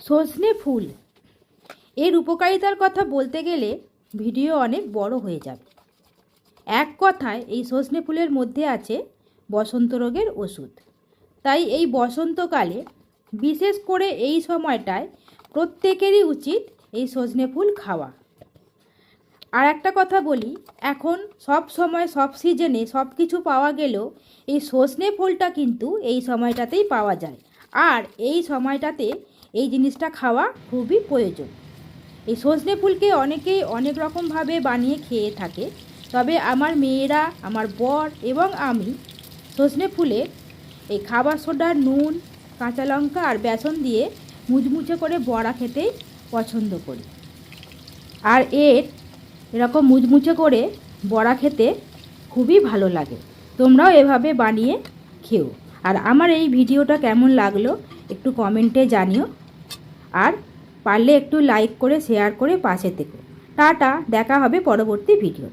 সজনে ফুল এর উপকারিতার কথা বলতে গেলে ভিডিও অনেক বড় হয়ে যাবে। এক কথায় এই সজনে ফুলের মধ্যে আছে বসন্ত রোগের ওষুধ। তাই এই বসন্তকালে বিশেষ করে এই সময়টায় প্রত্যেকেরই উচিত এই সজনে ফুল খাওয়া। আর একটা কথা বলি, এখন সব সময় সব সিজনে সব কিছু পাওয়া গেলেও এই সজনে ফুলটা কিন্তু এই সময়টাতেই পাওয়া যায়। আর এই সময়টাতে এই জিনিসটা খাওয়া খুবই প্রয়োজন। এই সজনে ফুলকে অনেকেই অনেক রকমভাবে বানিয়ে খেয়ে থাকে, তবে আমার মেয়েরা, আমার বর এবং আমি সজনে ফুলের এই খাবার সোডা, নুন, কাঁচা লঙ্কা আর বেসন দিয়ে মুচমুচে করে বড়া খেতেই পছন্দ করি। আর এরকম মুচমুচে করে বড়া খেতে খুবই ভালো লাগে। তোমরাও এভাবে বানিয়ে খেও। আর আমার এই ভিডিওটা কেমন লাগলো একটু কমেন্টে জানিও। আর পারলে একটু লাইক করে শেয়ার করে পাশে থেকো। টাটা, দেখা হবে পরবর্তী ভিডিও।